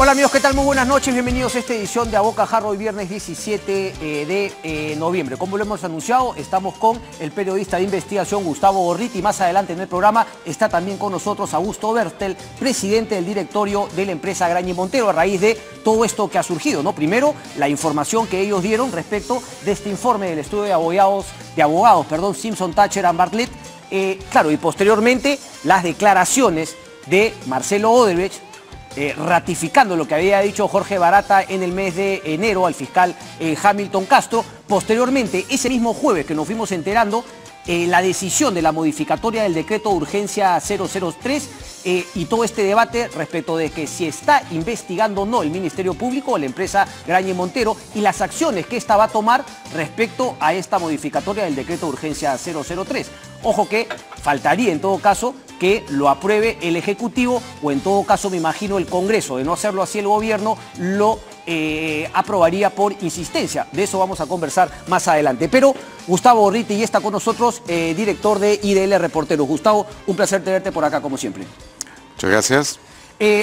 Hola amigos, ¿qué tal? Muy buenas noches, bienvenidos a esta edición de A Boca Jarro, hoy viernes 17 de noviembre. Como lo hemos anunciado, estamos con el periodista de investigación Gustavo Gorriti y más adelante en el programa está también con nosotros Augusto Bertel, presidente del directorio de la empresa Graña y Montero, a raíz de todo esto que ha surgido, ¿no? Primero, la información que ellos dieron respecto de este informe del estudio de abogados, Simpson, Thatcher and Bartlett, claro, y posteriormente las declaraciones de Marcelo Odebrecht, ratificando lo que había dicho Jorge Barata en el mes de enero al fiscal Hamilton Castro. Posteriormente, ese mismo jueves que nos fuimos enterando, la decisión de la modificatoria del decreto de urgencia 003 y todo este debate respecto de que si está investigando o no el Ministerio Público o la empresa Graña y Montero y las acciones que ésta va a tomar respecto a esta modificatoria del decreto de urgencia 003. Ojo que faltaría en todo caso que lo apruebe el Ejecutivo o en todo caso me imagino el Congreso. De no hacerlo así el gobierno lo aprobaría por insistencia. De eso vamos a conversar más adelante. Pero Gustavo Gorriti ya está con nosotros, director de IDL Reporteros. Gustavo, un placer tenerte por acá como siempre. Muchas gracias.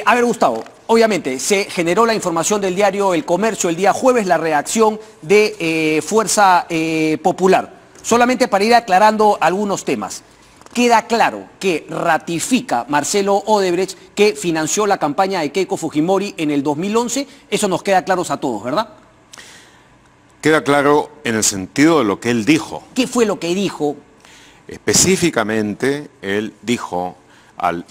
A ver, Gustavo, obviamente se generó la información del diario El Comercio el día jueves, la reacción de Fuerza Popular. Solamente para ir aclarando algunos temas. Queda claro que ratifica Marcelo Odebrecht que financió la campaña de Keiko Fujimori en el 2011. Eso nos queda claro a todos, ¿verdad? Queda claro en el sentido de lo que él dijo. ¿Qué fue lo que dijo? Específicamente, él dijo, al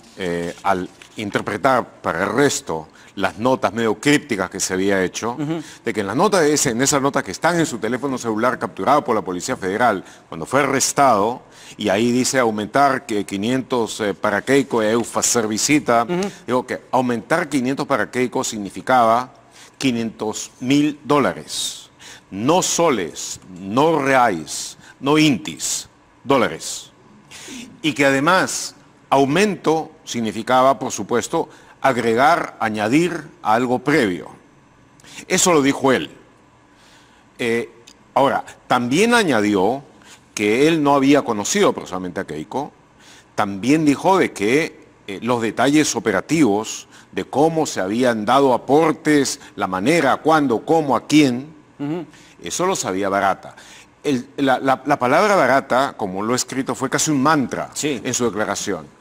interpretar para el resto las notas medio crípticas que se había hecho, de que en esas notas que están en su teléfono celular capturado por la Policía Federal, cuando fue arrestado, y ahí dice aumentar 500 para Keiko e hacer visita, digo que aumentar 500 para Keiko significaba $500.000, no soles, no reais, no intis, dólares. Y que además aumento significaba, por supuesto, agregar, añadir a algo previo. Eso lo dijo él. Ahora, también añadió que él no había conocido personalmente a Keiko. También dijo de que los detalles operativos de cómo se habían dado aportes, la manera, cuándo, cómo, a quién, eso lo sabía Barata. La palabra Barata, como lo he escrito, fue casi un mantra en su declaración.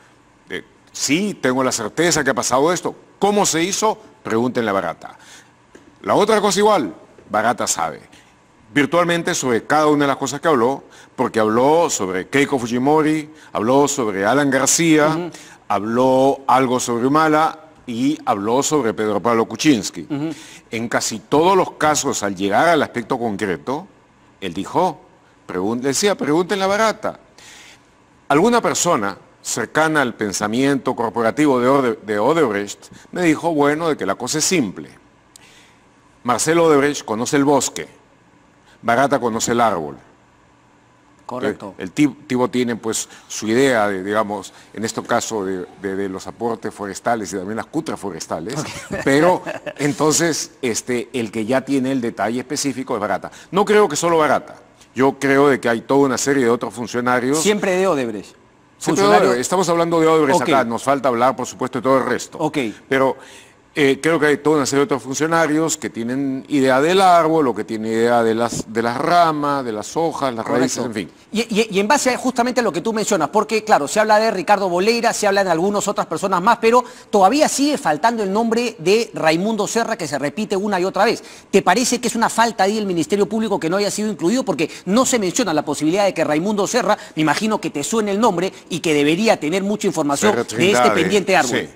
Sí, tengo la certeza que ha pasado esto. ¿Cómo se hizo? Pregúntenle a Barata. La otra cosa igual, Barata sabe. Virtualmente sobre cada una de las cosas que habló, porque habló sobre Keiko Fujimori, habló sobre Alan García, habló algo sobre Humala y habló sobre Pedro Pablo Kuczynski. En casi todos los casos, al llegar al aspecto concreto, él dijo, pregúntenle a Barata. Alguna persona cercana al pensamiento corporativo de Odebrecht, me dijo, bueno, de que la cosa es simple. Marcelo Odebrecht conoce el bosque, Barata conoce el árbol. Correcto. El tipo tiene pues su idea de, digamos, en este caso de los aportes forestales y también las cutras forestales, pero entonces el que ya tiene el detalle específico es Barata. No creo que solo Barata, yo creo de que hay toda una serie de otros funcionarios. Siempre de Odebrecht. Estamos hablando de Odebrecht acá, nos falta hablar por supuesto de todo el resto. Pero creo que hay toda una serie de otros funcionarios que tienen idea del árbol o que tienen idea de las ramas, de las hojas, las raíces, en fin. Y en base justamente a lo que tú mencionas, porque claro, se habla de Ricardo Boleira, se habla de algunas otras personas más, pero todavía sigue faltando el nombre de Raimundo Serra que se repite una y otra vez. ¿Te parece que es una falta ahí del Ministerio Público que no haya sido incluido? Porque no se menciona la posibilidad de que Raimundo Serra, me imagino que te suene el nombre y que debería tener mucha información de este pendiente árbol. Sí.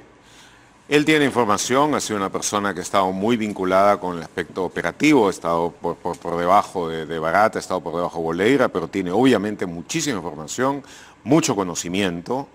Él tiene información, ha sido una persona que ha estado muy vinculada con el aspecto operativo, ha estado por debajo de Barata, ha estado por debajo de Boleira, pero tiene obviamente muchísima información, mucho conocimiento.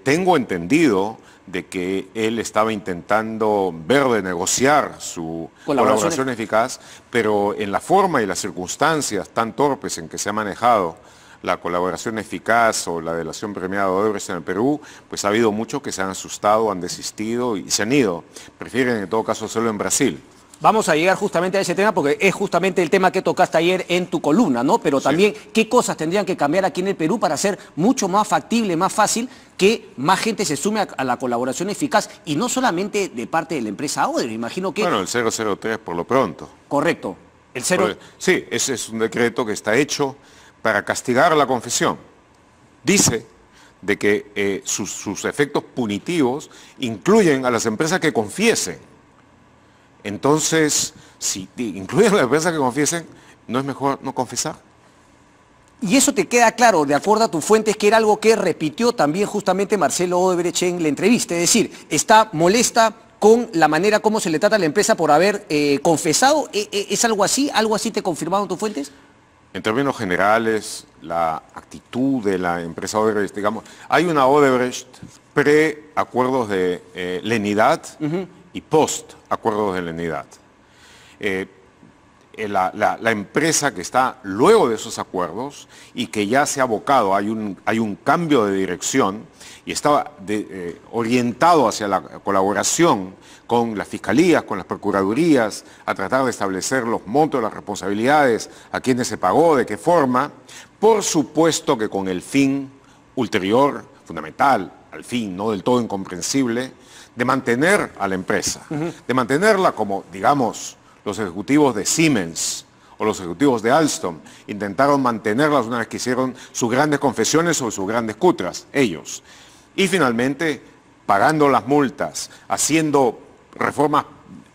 Tengo entendido de que él estaba intentando ver de negociar su colaboración eficaz, pero en la forma y las circunstancias tan torpes en que se ha manejado la colaboración eficaz o la delación premiada de Odebrecht en el Perú, pues ha habido muchos que se han asustado, han desistido y se han ido. Prefieren en todo caso hacerlo en Brasil. Vamos a llegar justamente a ese tema porque es justamente el tema que tocaste ayer en tu columna, ¿no? Pero también, ¿qué cosas tendrían que cambiar aquí en el Perú para ser mucho más factible, más fácil, que más gente se sume a la colaboración eficaz? Y no solamente de parte de la empresa Odebrecht, imagino que... Bueno, el 003 por lo pronto. Correcto. El cero... Sí, ese es un decreto que está hecho para castigar la confesión. Dice de que sus efectos punitivos incluyen a las empresas que confiesen. Entonces, si incluyen a las empresas que confiesen, ¿no es mejor no confesar? Y eso te queda claro, de acuerdo a tus fuentes, que era algo que repitió también justamente Marcelo Odebrecht en la entrevista. Es decir, está molesta con la manera como se le trata a la empresa por haber confesado. ¿Es algo así? ¿Algo así te confirmaron tus fuentes? En términos generales, la actitud de la empresa Odebrecht, digamos, hay una Odebrecht pre-acuerdos de lenidad y post-acuerdos de lenidad. La empresa que está luego de esos acuerdos y que ya se ha abocado, hay un cambio de dirección y estaba orientado hacia la colaboración con las fiscalías, con las procuradurías, a tratar de establecer los montos, las responsabilidades, a quiénes se pagó, de qué forma, por supuesto que con el fin ulterior, fundamental, al fin, no del todo incomprensible, de mantener a la empresa, de mantenerla como, digamos, los ejecutivos de Siemens o los ejecutivos de Alstom intentaron mantenerlas una vez que hicieron sus grandes confesiones o sus grandes cutras, ellos. Y finalmente, pagando las multas, haciendo reformas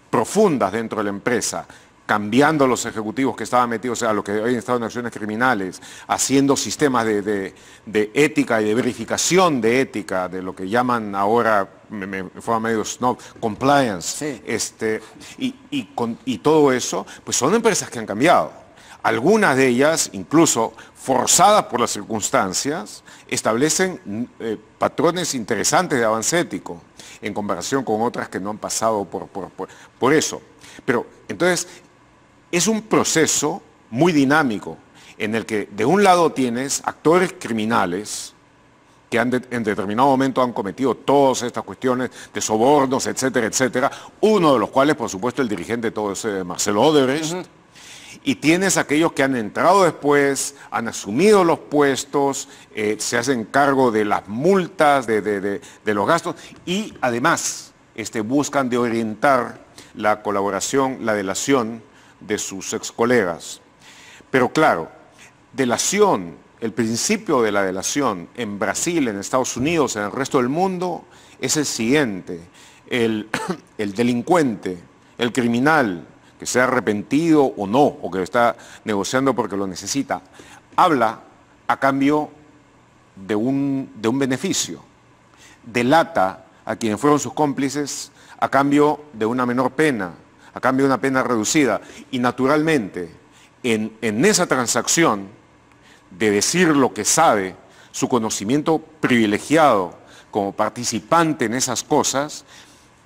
profundas dentro de la empresa, cambiando los ejecutivos que estaban metidos a lo que hoy han estado en acciones criminales, haciendo sistemas de ética y de verificación de ética, de lo que llaman ahora, de forma medio snob, compliance, sí. Y todo eso, pues son empresas que han cambiado. Algunas de ellas, incluso forzadas por las circunstancias, establecen patrones interesantes de avance ético, en comparación con otras que no han pasado por eso. Pero, entonces, es un proceso muy dinámico, en el que de un lado tienes actores criminales que en determinado momento han cometido todas estas cuestiones de sobornos, etcétera, etcétera, uno de los cuales, por supuesto, el dirigente de todo ese, Marcelo Odebrecht, y tienes aquellos que han entrado después, han asumido los puestos, se hacen cargo de las multas, de los gastos, y además buscan de orientar la colaboración, la delación de sus ex colegas. Pero claro, delación, el principio de la delación en Brasil, en Estados Unidos, en el resto del mundo, es el siguiente: el delincuente, el criminal, que sea arrepentido o no, o que está negociando porque lo necesita, habla a cambio de un beneficio, delata a quienes fueron sus cómplices a cambio de una menor pena, a cambio de una pena reducida. Y naturalmente, en esa transacción de decir lo que sabe, su conocimiento privilegiado como participante en esas cosas,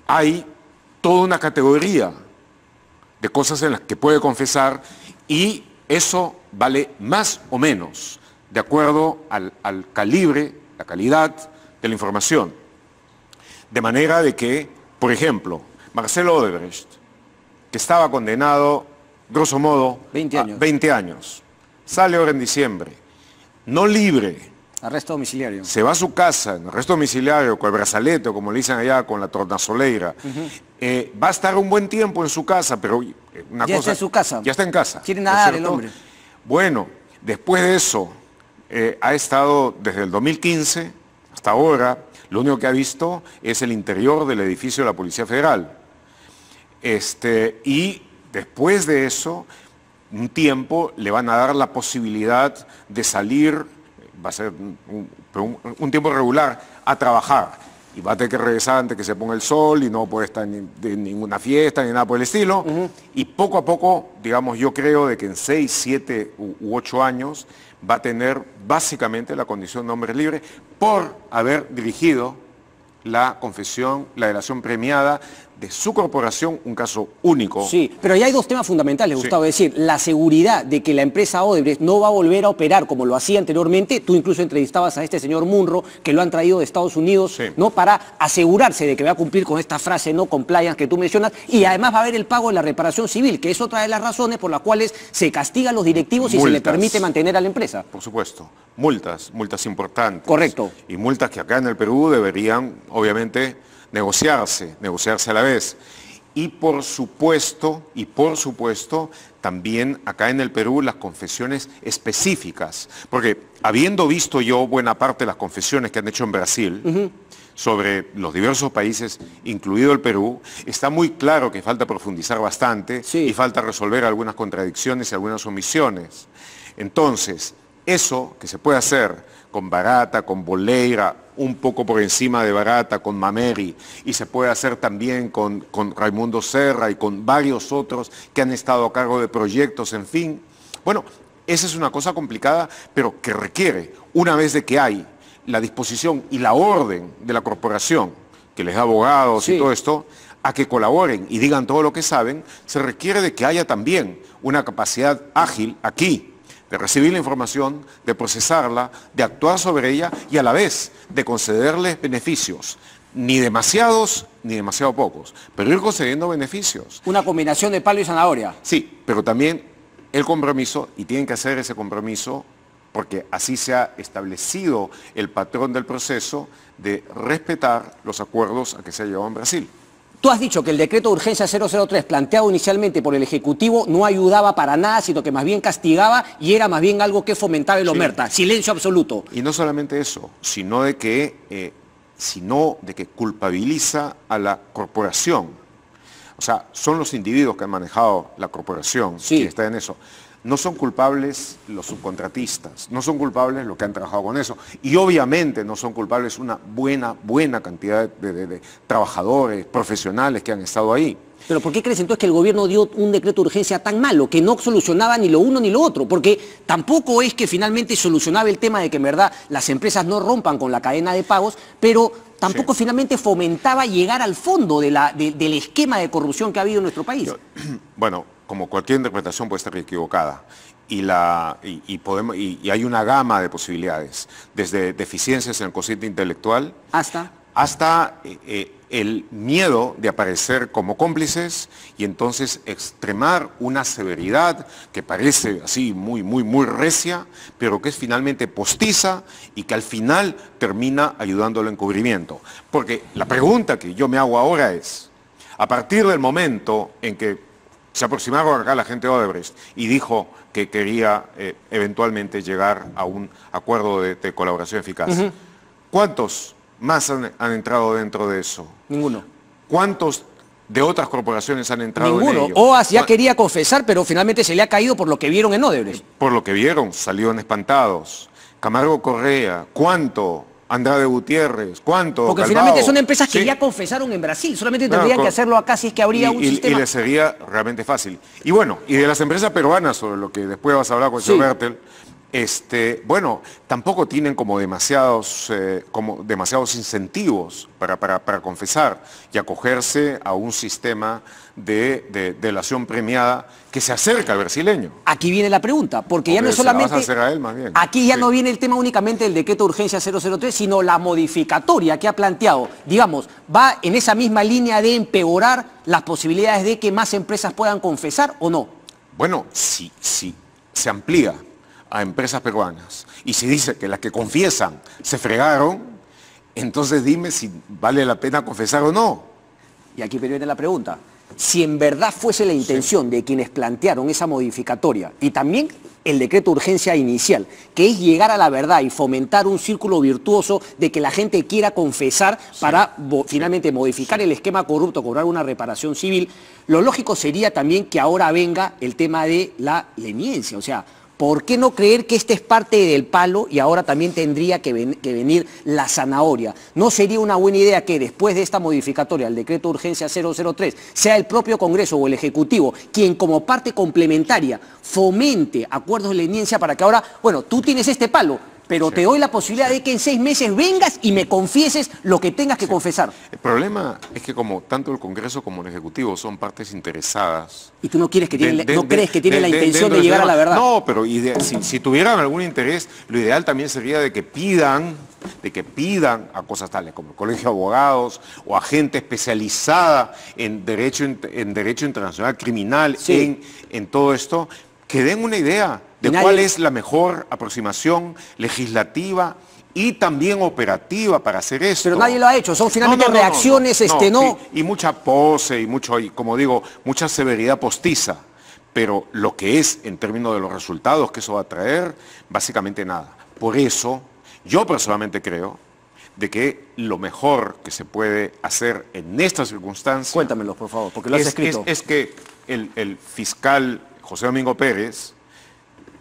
hay toda una categoría de cosas en las que puede confesar, y eso vale más o menos de acuerdo al calibre, la calidad de la información. De manera de que, por ejemplo, Marcelo Odebrecht, que estaba condenado, grosso modo, 20 años, sale ahora en diciembre, no libre. Arresto domiciliario. Se va a su casa, en arresto domiciliario, con el brazalete, o como le dicen allá, con la tornasoleira. Va a estar un buen tiempo en su casa, pero una cosa... Ya está en su casa. Ya está en casa. Quiere nadar el hombre. Bueno, después de eso, ha estado desde el 2015 hasta ahora, lo único que ha visto es el interior del edificio de la Policía Federal. Y después de eso, un tiempo le van a dar la posibilidad de salir, va a ser un tiempo regular, a trabajar. Y va a tener que regresar antes que se ponga el sol y no puede estar en ninguna fiesta ni nada por el estilo. Y poco a poco, digamos, yo creo de que en 6, 7 u 8 años va a tener básicamente la condición de hombre libre por haber dirigido la confesión, la delación premiada de su corporación un caso único. Sí, pero ya hay dos temas fundamentales, Gustavo. Es decir, la seguridad de que la empresa Odebrecht no va a volver a operar como lo hacía anteriormente. Tú incluso entrevistabas a este señor Munro, que lo han traído de Estados Unidos, ¿no? Para asegurarse de que va a cumplir con esta frase no compliance que tú mencionas. Y además va a haber el pago de la reparación civil, que es otra de las razones por las cuales se castiga a los directivos y se le permite mantener a la empresa. Por supuesto. Multas importantes. Correcto. Y multas que acá en el Perú deberían, obviamente, negociarse a la vez. Y por supuesto, también acá en el Perú las confesiones específicas. Porque habiendo visto yo buena parte de las confesiones que han hecho en Brasil, sobre los diversos países, incluido el Perú, está muy claro que falta profundizar bastante y falta resolver algunas contradicciones y algunas omisiones. Entonces, eso que se puede hacer con Barata, con Boleira, un poco por encima de Barata, con Mameri, y se puede hacer también con Raimundo Serra y con varios otros que han estado a cargo de proyectos, en fin. Bueno, esa es una cosa complicada, pero que requiere, una vez de que hay la disposición y la orden de la corporación, que les da abogados y todo esto, a que colaboren y digan todo lo que saben, se requiere de que haya también una capacidad ágil aquí, de recibir la información, de procesarla, de actuar sobre ella y a la vez de concederles beneficios, ni demasiados ni demasiado pocos, pero ir concediendo beneficios. Una combinación de palo y zanahoria. Sí, pero también el compromiso, y tienen que hacer ese compromiso, porque así se ha establecido el patrón del proceso de respetar los acuerdos a que se ha llevado en Brasil. Tú has dicho que el decreto de urgencia 003 planteado inicialmente por el Ejecutivo no ayudaba para nada, sino que más bien castigaba y era más bien algo que fomentaba el omerta. Silencio absoluto. Y no solamente eso, sino de que culpabiliza a la corporación. O sea, son los individuos que han manejado la corporación, que está en eso. No son culpables los subcontratistas, no son culpables los que han trabajado con eso. Y obviamente no son culpables una buena cantidad de trabajadores, profesionales que han estado ahí. Pero ¿por qué crees entonces que el gobierno dio un decreto de urgencia tan malo, que no solucionaba ni lo uno ni lo otro? Porque tampoco es que finalmente solucionaba el tema de que en verdad las empresas no rompan con la cadena de pagos, pero tampoco finalmente fomentaba llegar al fondo del esquema de corrupción que ha habido en nuestro país. Bueno, como cualquier interpretación puede estar equivocada. Y hay una gama de posibilidades, desde deficiencias en el cociente intelectual hasta el miedo de aparecer como cómplices y entonces extremar una severidad que parece así muy recia, pero que es finalmente postiza y que al final termina ayudando al encubrimiento. Porque la pregunta que yo me hago ahora es, a partir del momento en que se aproximaron acá la gente de Odebrecht y dijo que quería eventualmente llegar a un acuerdo de colaboración eficaz, ¿cuántos más han entrado dentro de eso? Ninguno. ¿Cuántos de otras corporaciones han entrado en ello? OAS ya quería confesar, pero finalmente se le ha caído por lo que vieron en Odebrecht. Por lo que vieron, salieron espantados. Camargo Correa, ¿cuánto? Andrade Gutiérrez, ¿cuánto? Porque Calvao, finalmente son empresas que ya confesaron en Brasil, solamente tendrían que hacerlo acá si es que habría un sistema. Y les sería realmente fácil. Y bueno, y de las empresas peruanas, sobre lo que después vas a hablar con el señor Bertel, bueno, tampoco tienen como demasiados incentivos para confesar y acogerse a un sistema de delación premiada que se acerca al brasileño. Aquí viene la pregunta, porque ya no es solamente... Se la vas a hacer a él más bien. Aquí ya no viene el tema únicamente del decreto de urgencia 003, sino la modificatoria que ha planteado. Digamos, va en esa misma línea de empeorar las posibilidades de que más empresas puedan confesar o no. Bueno, si se amplía a empresas peruanas y si dice que las que confiesan se fregaron, entonces dime si vale la pena confesar o no. Y aquí viene la pregunta. Si en verdad fuese la intención de quienes plantearon esa modificatoria y también el decreto de urgencia inicial, que es llegar a la verdad y fomentar un círculo virtuoso de que la gente quiera confesar para finalmente modificar el esquema corrupto, cobrar una reparación civil, lo lógico sería también que ahora venga el tema de la leniencia, o sea, ¿por qué no creer que este es parte del palo y ahora también tendría que venir la zanahoria? ¿No sería una buena idea que después de esta modificatoria, el decreto de urgencia 003, sea el propio Congreso o el Ejecutivo quien como parte complementaria fomente acuerdos de leniencia para que ahora, bueno, tú tienes este palo, pero te doy la posibilidad de que en 6 meses vengas y me confieses lo que tengas que confesar. El problema es que como tanto el Congreso como el Ejecutivo son partes interesadas. Y tú no quieres que no crees que tienen la intención de llegar a la verdad. No, pero si tuvieran algún interés, lo ideal también sería de que pidan a cosas tales como el Colegio de Abogados o a gente especializada en derecho internacional criminal, sí, en todo esto, que den una idea de cuál es la mejor aproximación legislativa y también operativa para hacer esto. Pero nadie lo ha hecho, son finalmente reacciones, sí, y mucha pose, y como digo, mucha severidad postiza, pero lo que es en términos de los resultados que eso va a traer, básicamente nada. Por eso, yo personalmente creo de que lo mejor que se puede hacer en estas circunstancias... Cuéntamelo, por favor, porque lo has escrito. Es que el fiscal José Domingo Pérez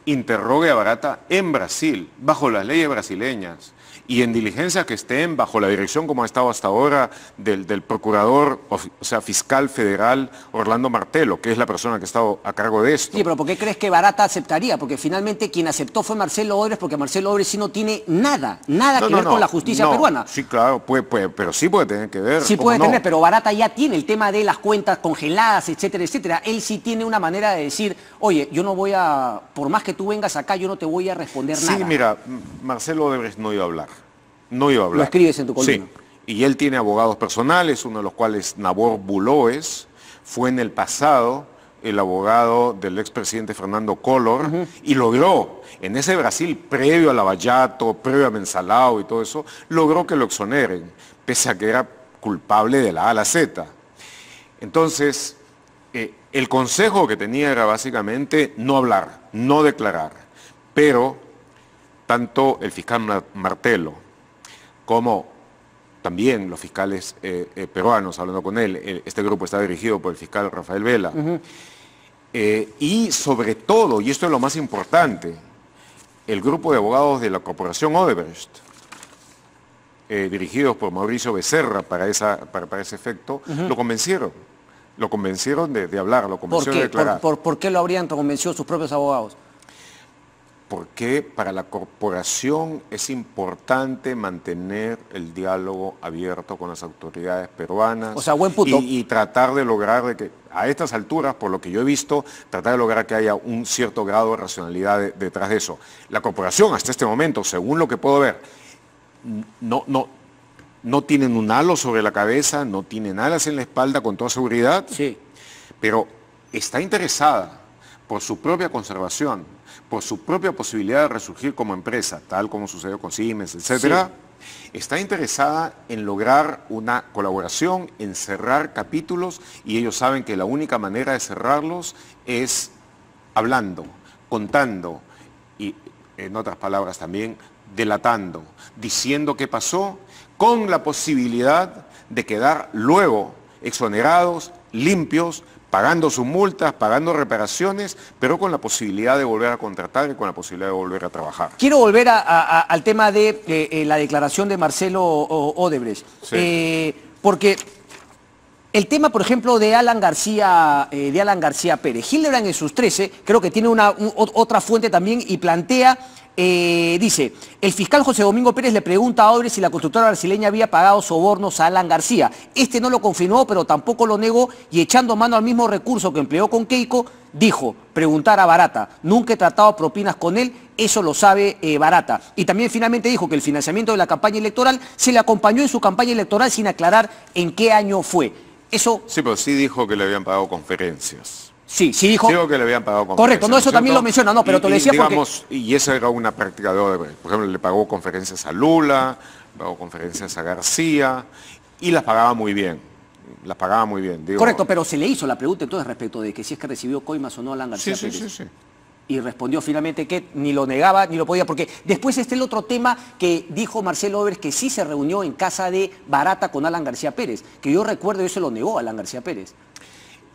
interrogue a Barata en Brasil, bajo las leyes brasileñas, y en diligencias que estén bajo la dirección, como ha estado hasta ahora, del procurador, o sea, fiscal federal Orlando Martelo, que es la persona que ha estado a cargo de esto. Sí, pero ¿por qué crees que Barata aceptaría? Porque finalmente quien aceptó fue Marcelo Odebrecht, porque Marcelo Odebrecht sí no tiene nada que ver con la justicia peruana. Sí, claro, pero sí puede tener que ver. Sí puede tener, pero Barata ya tiene el tema de las cuentas congeladas, etcétera, etcétera. Él sí tiene una manera de decir, oye, yo no voy a, por más que tú vengas acá, yo no te voy a responder nada. Sí, mira, Marcelo Odebrecht no iba a hablar. No iba a hablar. Lo escribes en tu columna. Sí, y él tiene abogados personales, uno de los cuales, Nabor Buloes, fue en el pasado el abogado del expresidente Fernando Collor, y logró, en ese Brasil, previo a Lavallato, previo a Mensalao y todo eso, logró que lo exoneren, pese a que era culpable de la A a la Z. Entonces, el consejo que tenía era básicamente no hablar, no declarar, pero tanto el fiscal Martelo, como también los fiscales peruanos, hablando con él, este grupo está dirigido por el fiscal Rafael Vela, y sobre todo, y esto es lo más importante, el grupo de abogados de la Corporación Odebrecht, dirigidos por Mauricio Becerra para ese efecto, lo convencieron de hablar, lo convencieron de declarar. ¿Por qué lo habrían convencido sus propios abogados? Porque para la corporación es importante mantener el diálogo abierto con las autoridades peruanas. O sea, buen punto. Y tratar de lograr de que a estas alturas, por lo que yo he visto, tratar de lograr que haya un cierto grado de racionalidad detrás de eso. La corporación hasta este momento, según lo que puedo ver, no tienen un halo sobre la cabeza, no tienen alas en la espalda con toda seguridad, sí, pero está interesada por su propia conservación, por su propia posibilidad de resurgir como empresa, tal como sucedió con Siemens, etcétera, está interesada en lograr una colaboración, en cerrar capítulos, y ellos saben que la única manera de cerrarlos es hablando, contando, y en otras palabras también, delatando, diciendo qué pasó, con la posibilidad de quedar luego exonerados, limpios, pagando sus multas, pagando reparaciones, pero con la posibilidad de volver a contratar y con la posibilidad de volver a trabajar. Quiero volver al tema de la declaración de Marcelo Odebrecht, sí, porque el tema, por ejemplo, de Alan García Pérez, Hildebrand en sus 13, creo que tiene otra fuente también y plantea... dice, el fiscal José Domingo Pérez le pregunta a Odebrecht si la constructora brasileña había pagado sobornos a Alan García. Este no lo confirmó, pero tampoco lo negó, y echando mano al mismo recurso que empleó con Keiko, dijo, preguntar a Barata. Nunca he tratado propinas con él, eso lo sabe Barata. Y también finalmente dijo que el financiamiento de la campaña electoral se le acompañó en su campaña electoral sin aclarar en qué año fue. Eso... Sí, pero sí dijo que le habían pagado conferencias. Sí dijo... Digo que le habían pagado conferencias. Correcto, no, eso también lo menciona, no, pero te lo decía digamos, porque... Y esa era una práctica de Odebrecht. Por ejemplo, le pagó conferencias a Lula, le pagó conferencias a García, y las pagaba muy bien. Las pagaba muy bien. Digo... Correcto, pero se le hizo la pregunta entonces respecto de que si es que recibió coimas o no a Alan García Pérez. Sí. Y respondió finalmente que ni lo negaba ni lo podía, porque después está el otro tema que dijo Marcelo Odebrecht, que sí se reunió en casa de Barata con Alan García Pérez, que yo recuerdo eso lo negó Alan García Pérez.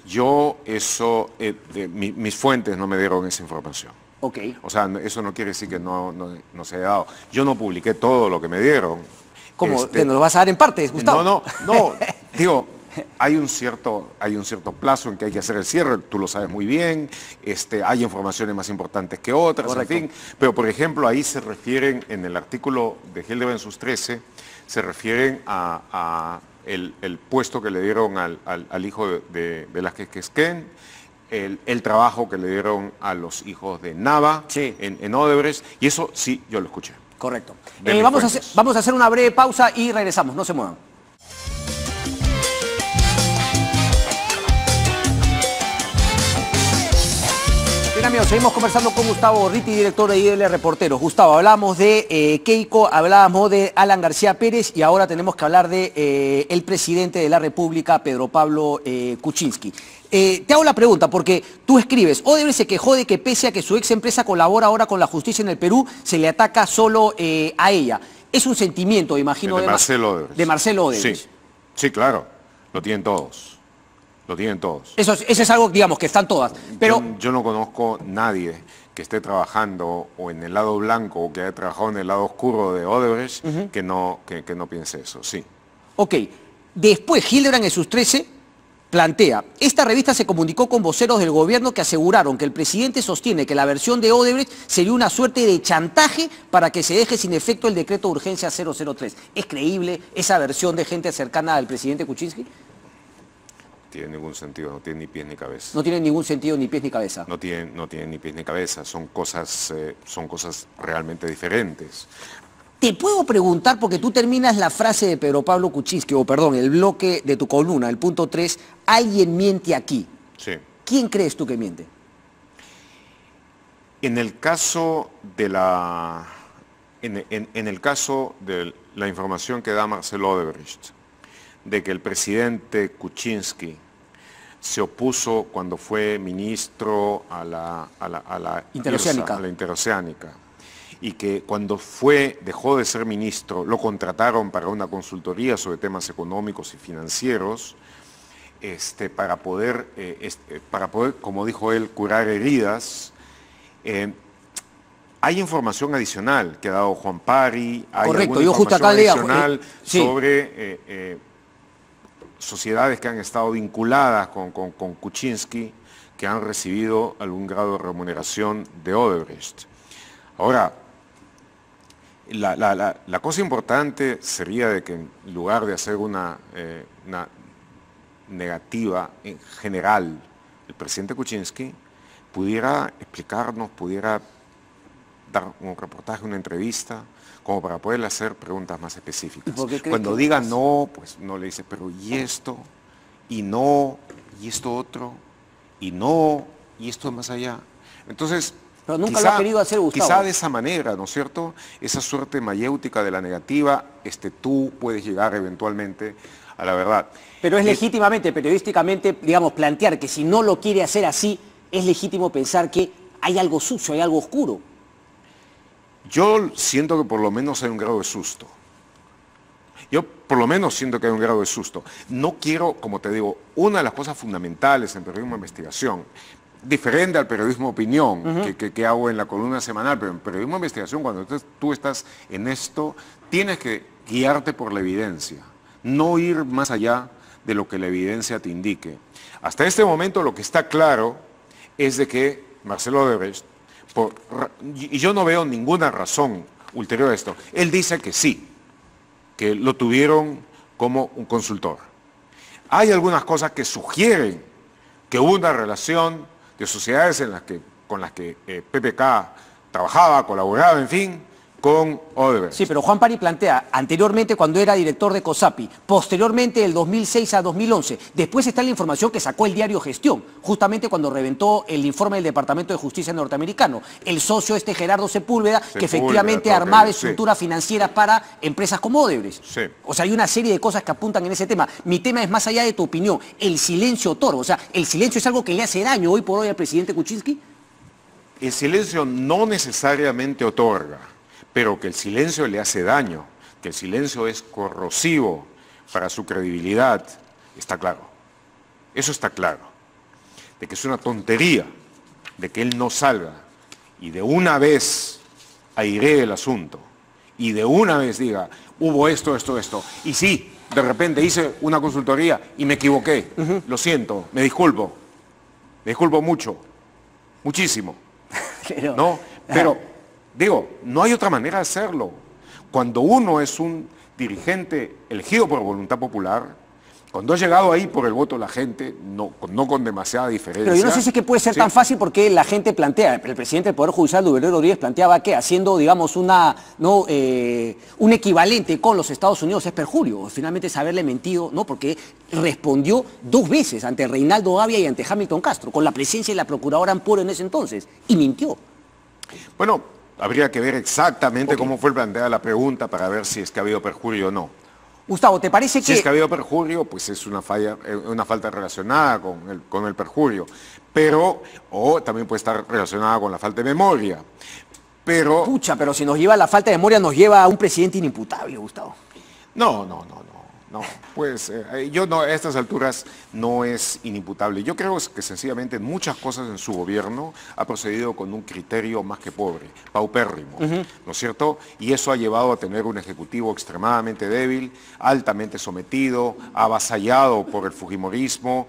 Yo eso, mis fuentes no me dieron esa información. Ok. O sea, eso no quiere decir que no se haya dado. Yo no publiqué todo lo que me dieron. ¿Cómo? ¿Nos lo vas a dar en partes, Gustavo? No. Digo, hay un cierto plazo en que hay que hacer el cierre, tú lo sabes muy bien, hay informaciones más importantes que otras, Correcto. en fin, pero por ejemplo ahí se refieren, en el artículo de Hildebrand sus 13, se refieren a el puesto que le dieron al hijo de Velázquez Quesquén, el trabajo que le dieron a los hijos de Nava Sí. en Odebrecht, y eso sí, yo lo escuché. Correcto. De mis fuentes. Vamos a hacer una breve pausa y regresamos, no se muevan. Bien amigos, seguimos conversando con Gustavo Gorriti, director de IDL Reporteros. Gustavo, hablamos de Keiko, hablábamos de Alan García Pérez y ahora tenemos que hablar de el presidente de la República, Pedro Pablo Kuczynski. Te hago la pregunta porque tú escribes, Odebrecht se quejó de que pese a que su ex empresa colabora ahora con la justicia en el Perú, se le ataca solo a ella. Es un sentimiento, imagino, De Marcelo Odebrecht. De Marcelo Odebrecht. Sí, sí, claro, lo tienen todos. Lo tienen todos. Eso es algo, digamos, que están todas. Pero Yo no conozco nadie que esté trabajando o en el lado blanco o que haya trabajado en el lado oscuro de Odebrecht que no piense eso, sí. Ok, después Hildebrand en sus 13 plantea, esta revista se comunicó con voceros del gobierno que aseguraron que el presidente sostiene que la versión de Odebrecht sería una suerte de chantaje para que se deje sin efecto el decreto de urgencia 003. ¿Es creíble esa versión de gente cercana al presidente Kuczynski? No tiene ningún sentido, no tiene ni pies ni cabeza. No tiene ningún sentido ni pies ni cabeza. No tiene ni pies ni cabeza, son cosas realmente diferentes. Te puedo preguntar, porque tú terminas la frase de Pedro Pablo Kuczynski, o perdón, el bloque de tu columna, el punto 3, alguien miente aquí. Sí. ¿Quién crees tú que miente? En el caso de en el caso de la información que da Marcelo Odebrecht, de que el presidente Kuczynski se opuso cuando fue ministro a la Interoceánica. IRSA, a la Interoceánica, y que cuando dejó de ser ministro, lo contrataron para una consultoría sobre temas económicos y financieros, para poder, como dijo él, curar heridas. Hay información adicional que ha dado Juan Pari, hay Correcto, alguna yo justo acá información leía, adicional sí. sobre sociedades que han estado vinculadas con Kuczynski, que han recibido algún grado de remuneración de Odebrecht. Ahora, la cosa importante sería de que en lugar de hacer una negativa en general, el presidente Kuczynski pudiera explicarnos, pudiera dar un reportaje, una entrevista, como para poderle hacer preguntas más específicas. Cuando diga no, pues no le dice, pero ¿y esto? ¿Y no? ¿Y esto otro? ¿Y no? ¿Y esto más allá? Entonces, pero nunca lo ha querido hacer Gustavo. Quizá de esa manera, ¿no es cierto? Esa suerte mayéutica de la negativa, tú puedes llegar eventualmente a la verdad. Pero es legítimamente, periodísticamente, digamos, plantear que si no lo quiere hacer así, es legítimo pensar que hay algo sucio, hay algo oscuro. Yo siento que por lo menos hay un grado de susto. Yo por lo menos siento que hay un grado de susto. No quiero, como te digo, una de las cosas fundamentales en periodismo de investigación, diferente al periodismo de opinión que hago en la columna semanal, pero en periodismo de investigación, cuando tú estás en esto, tienes que guiarte por la evidencia, no ir más allá de lo que la evidencia te indique. Hasta este momento lo que está claro es de que Marcelo Odebrecht, y yo no veo ninguna razón ulterior a esto, él dice que sí, que lo tuvieron como un consultor. Hay algunas cosas que sugieren que hubo una relación de sociedades con las que PPK trabajaba, colaboraba, en fin, con Odebrecht. Sí, pero Juan Pari plantea, anteriormente cuando era director de COSAPI, posteriormente del 2006 a 2011, después está la información que sacó el diario Gestión, justamente cuando reventó el informe del Departamento de Justicia norteamericano, el socio Gerardo Sepúlveda, que efectivamente armaba estructuras financieras para empresas como Odebrecht. Sí. O sea, hay una serie de cosas que apuntan en ese tema. Mi tema es más allá de tu opinión, el silencio otorga, o sea, el silencio es algo que le hace daño hoy por hoy al presidente Kuczynski. El silencio no necesariamente otorga, pero que el silencio le hace daño, que el silencio es corrosivo para su credibilidad, está claro. Eso está claro. De que es una tontería, de que él no salga y de una vez airee el asunto y de una vez diga, hubo esto. Y sí, de repente hice una consultoría y me equivoqué. Lo siento, me disculpo mucho, muchísimo. Pero, ¿no? Pero, digo, no hay otra manera de hacerlo. Cuando uno es un dirigente elegido por voluntad popular, cuando ha llegado ahí por el voto de la gente, no con demasiada diferencia. Pero yo no sé si es que puede ser tan fácil porque la gente plantea, el presidente del Poder Judicial, Duverger Rodríguez, planteaba que haciendo, digamos, un equivalente con los Estados Unidos es perjurio. Finalmente es haberle mentido, ¿no? Porque respondió 2 veces ante Reinaldo Avia y ante Hamilton Castro, con la presencia de la procuradora Ampuro en ese entonces, y mintió. Bueno, habría que ver exactamente cómo fue planteada la pregunta para ver si es que ha habido perjurio o no. Gustavo, ¿te parece que...? Si es que ha habido perjurio, pues es una falta relacionada con el perjurio. Pero, o también puede estar relacionada con la falta de memoria. Pero... Pucha, pero si nos lleva a la falta de memoria, nos lleva a un presidente inimputable, Gustavo. No. Pues yo no, a estas alturas no es inimputable. Yo creo que sencillamente muchas cosas en su gobierno ha procedido con un criterio más que pobre, paupérrimo, ¿no es cierto? Y eso ha llevado a tener un ejecutivo extremadamente débil, altamente sometido, avasallado por el fujimorismo,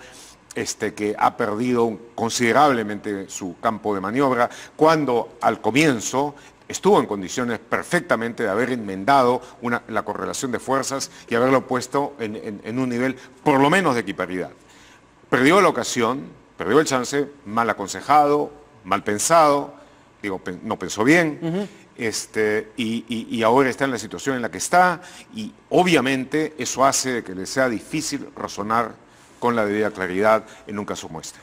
que ha perdido considerablemente su campo de maniobra, cuando al comienzo estuvo en condiciones perfectamente de haber enmendado la correlación de fuerzas y haberlo puesto en un nivel por lo menos de equiparidad. Perdió la ocasión, perdió el chance, mal aconsejado, mal pensado, digo, no pensó bien, y ahora está en la situación en la que está, y obviamente eso hace que le sea difícil razonar con la debida claridad en un caso como este.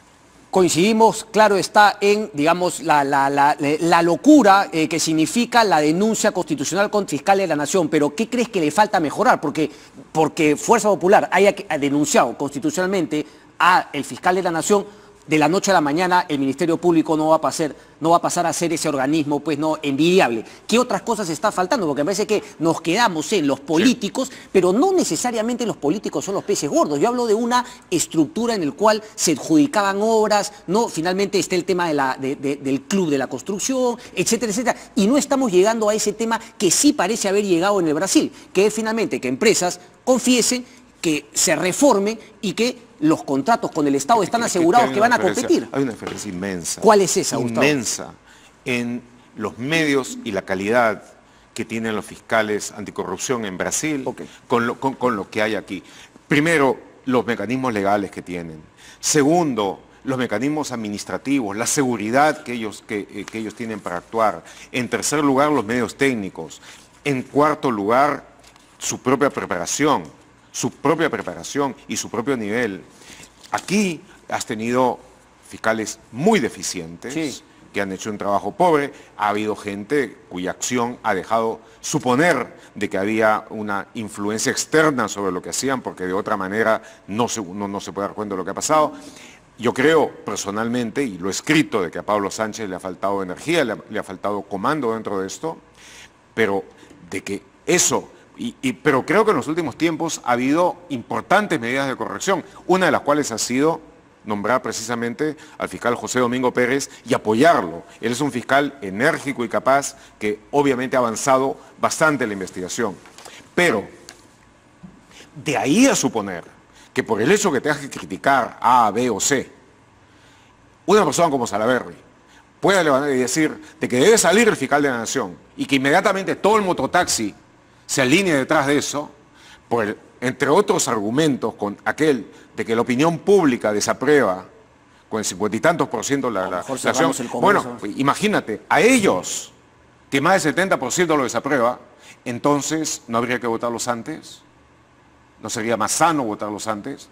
Coincidimos, claro está, en, digamos, la locura que significa la denuncia constitucional contra fiscales de la Nación, pero ¿qué crees que le falta mejorar? Porque Fuerza Popular haya denunciado constitucionalmente al fiscal de la Nación, de la noche a la mañana el Ministerio Público no va a pasar a ser ese organismo, pues, no envidiable. ¿Qué otras cosas está faltando? Porque me parece que nos quedamos en los políticos, sí, pero no necesariamente los políticos son los peces gordos. Yo hablo de una estructura en la cual se adjudicaban obras, ¿no? Finalmente está el tema del club de la construcción, etcétera, etcétera. Y no estamos llegando a ese tema que sí parece haber llegado en el Brasil, que es finalmente que empresas confiesen, que se reformen y que los contratos con el Estado están asegurados que van a competir. Hay una diferencia inmensa. ¿Cuál es esa, Gustavo? Inmensa en los medios y la calidad que tienen los fiscales anticorrupción en Brasil con lo que hay aquí. Primero, los mecanismos legales que tienen. Segundo, los mecanismos administrativos, la seguridad que ellos tienen para actuar. En tercer lugar, los medios técnicos. En cuarto lugar, su propia preparación y su propio nivel. Aquí has tenido fiscales muy deficientes, sí, que han hecho un trabajo pobre. Ha habido gente cuya acción ha dejado suponer de que había una influencia externa sobre lo que hacían, porque de otra manera no se puede dar cuenta de lo que ha pasado. Yo creo personalmente, y lo he escrito, de que a Pablo Sánchez le ha faltado energía, le ha faltado comando dentro de esto, pero de que eso... Pero creo que en los últimos tiempos ha habido importantes medidas de corrección, una de las cuales ha sido nombrar precisamente al fiscal José Domingo Pérez y apoyarlo. Él es un fiscal enérgico y capaz que obviamente ha avanzado bastante en la investigación. Pero de ahí a suponer que por el hecho que tengas que criticar A, B o C, una persona como Salaverry pueda levantar y decir de que debe salir el fiscal de la Nación y que inmediatamente todo el mototaxi se alinea detrás de eso, entre otros argumentos, con aquel de que la opinión pública desaprueba con el 50 y tantos % la acción. Bueno, imagínate, a ellos, que más del 70% lo desaprueba, entonces no habría que votarlos antes, no sería más sano votarlos antes.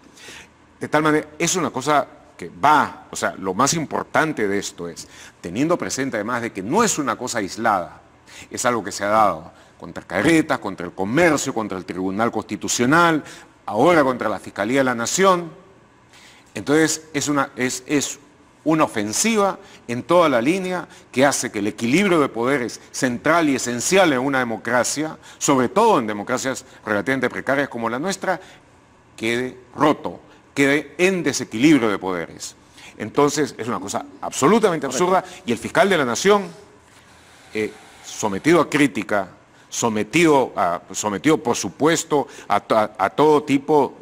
De tal manera, es una cosa que va, o sea, lo más importante de esto es, teniendo presente además de que no es una cosa aislada, es algo que se ha dado contra Carretas, contra el comercio, contra el Tribunal Constitucional, ahora contra la Fiscalía de la Nación. Entonces es una ofensiva en toda la línea que hace que el equilibrio de poderes central y esencial en una democracia, sobre todo en democracias relativamente precarias como la nuestra, quede roto, quede en desequilibrio de poderes. Entonces es una cosa absolutamente absurda y el fiscal de la Nación, sometido a crítica sometido por supuesto a todo tipo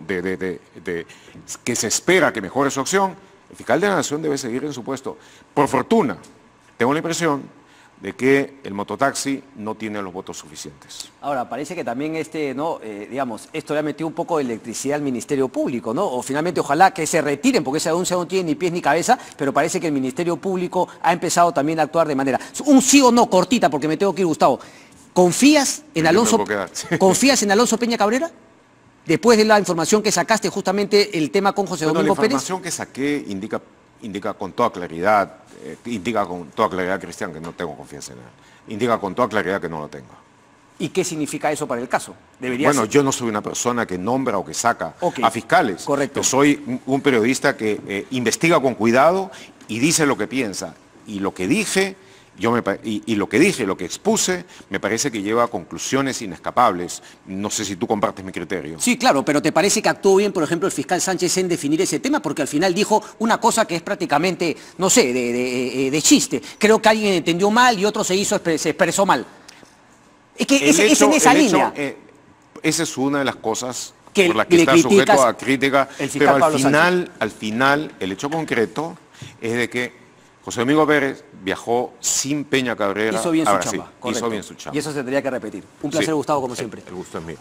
que se espera que mejore su acción, el fiscal de la Nación debe seguir en su puesto. Por fortuna, tengo la impresión de que el mototaxi no tiene los votos suficientes. Ahora, parece que también digamos, esto le ha metido un poco de electricidad al Ministerio Público, ¿no? O finalmente ojalá que se retiren, porque esa denuncia no tiene ni pies ni cabeza, pero parece que el Ministerio Público ha empezado también a actuar de manera... Un sí o no, cortita, porque me tengo que ir, Gustavo. ¿Confías en Alonso Peña Cabrera? Después de la información que sacaste justamente el tema con José Domingo Pérez. La información que saqué indica con toda claridad, Cristian, que no tengo confianza en él. Indica con toda claridad que no lo tengo. ¿Y qué significa eso para el caso? Yo no soy una persona que nombra o que saca a fiscales. Correcto. Yo soy un periodista que investiga con cuidado y dice lo que piensa. Y lo que dije... lo que expuse, me parece que lleva a conclusiones inescapables. No sé si tú compartes mi criterio. Sí, claro, pero ¿te parece que actuó bien, por ejemplo, el fiscal Sánchez en definir ese tema? Porque al final dijo una cosa que es prácticamente, no sé, de chiste. Creo que alguien entendió mal y otro se expresó mal. Es que es en esa línea. Esa es una de las cosas que por las que está sujeto a crítica, pero al final, el hecho concreto es de que José Domingo Pérez viajó sin Peña Cabrera. Hizo bien su a Brasil. chamba. Correcto. Hizo bien su chamba. Y eso se tendría que repetir. Un placer, Gustavo, como siempre. El gusto es mío.